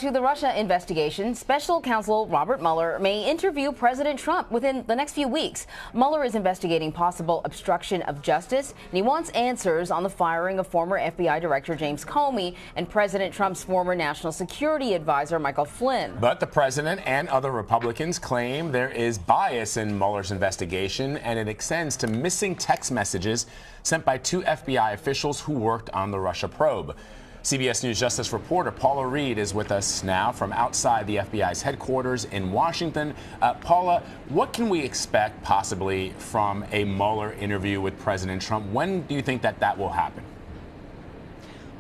to the Russia investigation. Special counsel Robert Mueller may interview President Trump within the next few weeks. Mueller is investigating possible obstruction of justice, and he wants answers on the firing of former FBI Director James Comey and President Trump's former national security advisor Michael Flynn. But the president and other Republicans claim there is bias in Mueller's investigation, and it extends to missing text messages sent by two FBI officials who worked on the Russia probe. CBS News Justice reporter Paula R is with us now from outside the FBI's headquarters in Washington. Paula, what can we expect possibly from a Mueller interview with President Trump? When do you think that will happen?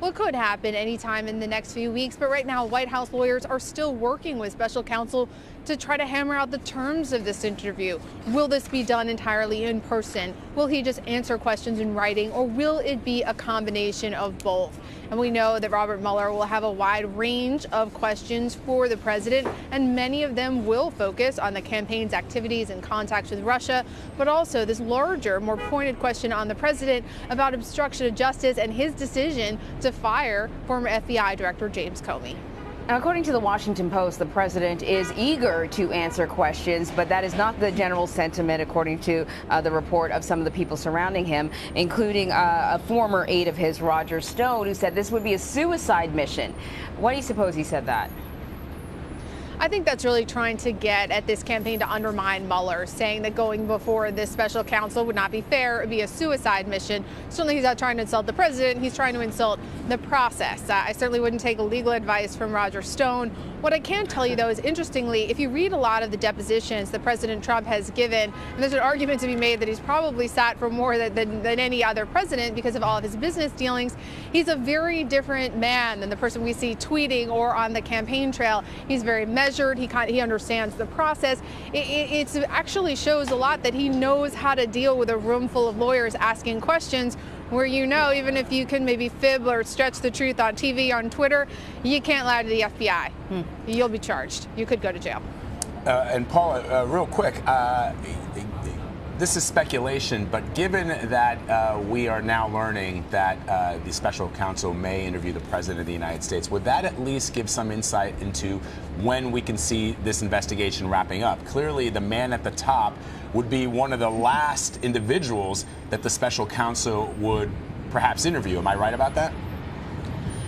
Well, it could happen anytime in the next few weeks, but right now White House lawyers are still working with special counsel to try to hammer out the terms of this interview. Will this be done entirely in person? Will he just answer questions in writing, or will it be a combination of both? And we know that Robert Mueller will have a wide range of questions for the president, and many of them will focus on the campaign's activities and contacts with Russia, but also this larger, more pointed question on the president about obstruction of justice and his decision to fire former FBI Director James Comey. Now, according to the Washington Post, the president is eager to answer questions, but that is not the general sentiment, according to the report of some of the people surrounding him, including a former aide of his, Roger Stone, who said this would be a suicide mission. Why do you suppose he said that? I think that's really trying to get at this campaign to undermine Mueller, saying that going before this special counsel would not be fair, it would be a suicide mission. Certainly he's not trying to insult the president, he's trying to insult the process. I certainly wouldn't take legal advice from Roger Stone. What I can tell you, though, is interestingly, if you read a lot of the depositions that President Trump has given, and there's an argument to be made that he's probably sat for more than any other president because of all of his business dealings, he's a very different man than the person we see tweeting or on the campaign trail. He's very measured. He understands the process. It actually shows a lot that he knows how to deal with a room full of lawyers asking questions where, you know, even if you can maybe fib or stretch the truth on TV, on Twitter, you can't lie to the FBI. You'll be charged. You could go to jail. And Paula, real quick, this is speculation, but given that we are now learning that the special counsel may interview the president of the United States, would that at least give some insight into when we can see this investigation wrapping up? Clearly, the man at the top would be one of the last individuals that the special counsel would perhaps interview. Am I right about that?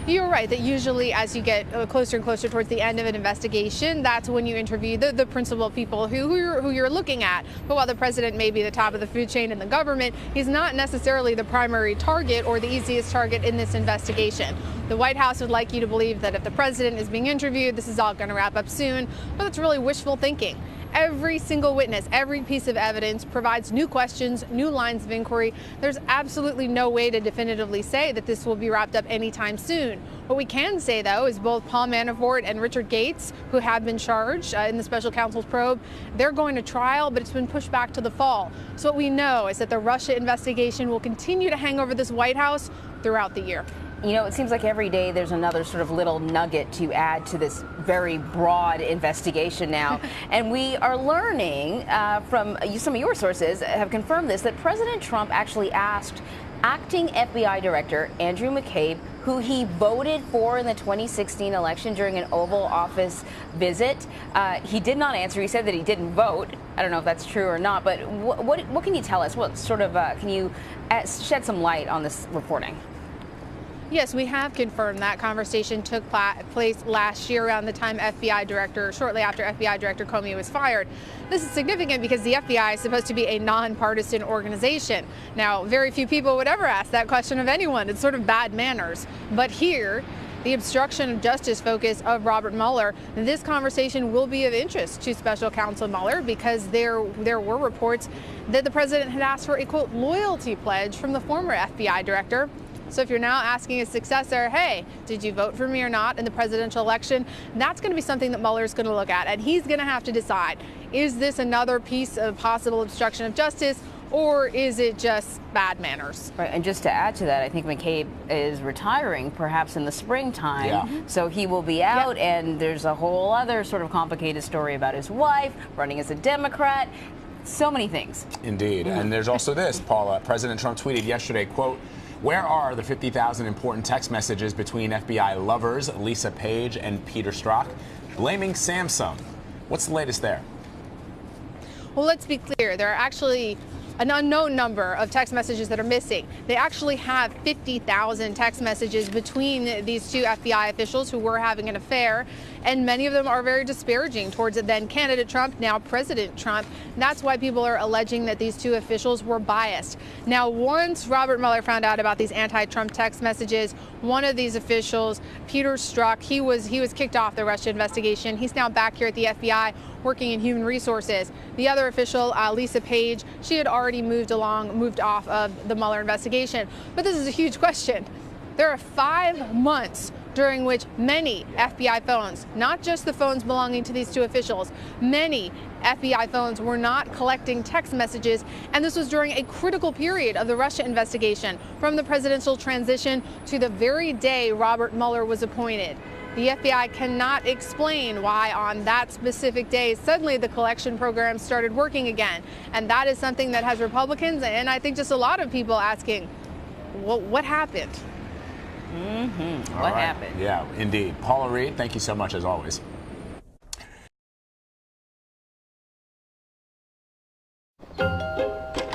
You're right that usually as you get closer and closer towards the end of an investigation, that's when you interview the principal people who you're looking at. But while the president may be the top of the food chain in the government, he's not necessarily the primary target or the easiest target in this investigation. The White House would like you to believe that if the president is being interviewed, this is all going to wrap up soon, but that's really wishful thinking. Every single witness, every piece of evidence provides new questions, new lines of inquiry. There's absolutely no way to definitively say that this will be wrapped up anytime soon. What we can say, though, is both Paul Manafort and Richard Gates, who have been charged in the special counsel's probe, they're going to trial, but it's been pushed back to the fall. So what we know is that the Russia investigation will continue to hang over this White House throughout the year. You know, it seems like every day there's another sort of little nugget to add to this very broad investigation now. And we are learning from some of your sources have confirmed this, that President Trump actually asked acting FBI Director Andrew McCabe, who he voted for in the 2016 election during an Oval Office visit. He did not answer. He said that he didn't vote. I don't know if that's true or not, but what can you tell us? What sort of, can you shed some light on this reporting? Yes, we have confirmed that conversation took place last year around the time shortly after FBI Director Comey was fired. This is significant because the FBI is supposed to be a nonpartisan organization. Now, very few people would ever ask that question of anyone. It's sort of bad manners. But here, the obstruction of justice focus of Robert Mueller, this conversation will be of interest to Special Counsel Mueller because there were reports that the president had asked for a, quote, loyalty pledge from the former FBI director. So if you're now asking his successor, hey, did you vote for me or not in the presidential election? That's going to be something that Mueller's going to look at, and he's going to have to decide, is this another piece of possible obstruction of justice, or is it just bad manners? Right, and just to add to that, I think McCabe is retiring perhaps in the springtime. Yeah. So he will be out, Yep. and there's a whole other sort of complicated story about his wife running as a Democrat. So many things. Indeed. And there's also this, Paula. President Trump tweeted yesterday, quote, Where are the 50,000 important text messages between FBI lovers Lisa Page and Peter Strzok, blaming Samsung? What's the latest there? Well, let's be clear. There are actually an unknown number of text messages that are missing. They actually have 50,000 text messages between these two FBI officials who were having an affair, and many of them are very disparaging towards then candidate Trump, now President Trump. And that's why people are alleging that these two officials were biased. Now, once Robert Mueller found out about these anti-Trump text messages, one of these officials, Peter Strzok, he was kicked off the Russia investigation. He's now back here at the FBI working in human resources. The other official, Lisa Page, she had already moved off of the Mueller investigation. But this is a huge question. There are 5 months during which many FBI phones, not just the phones belonging to these two officials, many FBI phones were not collecting text messages, and this was during a critical period of the Russia investigation, from the presidential transition to the very day Robert Mueller was appointed. The FBI cannot explain why on that specific day suddenly the collection program started working again. And that is something that has Republicans and I think just a lot of people asking, well, what happened? What happened? Yeah, indeed. Paula R, thank you so much as always.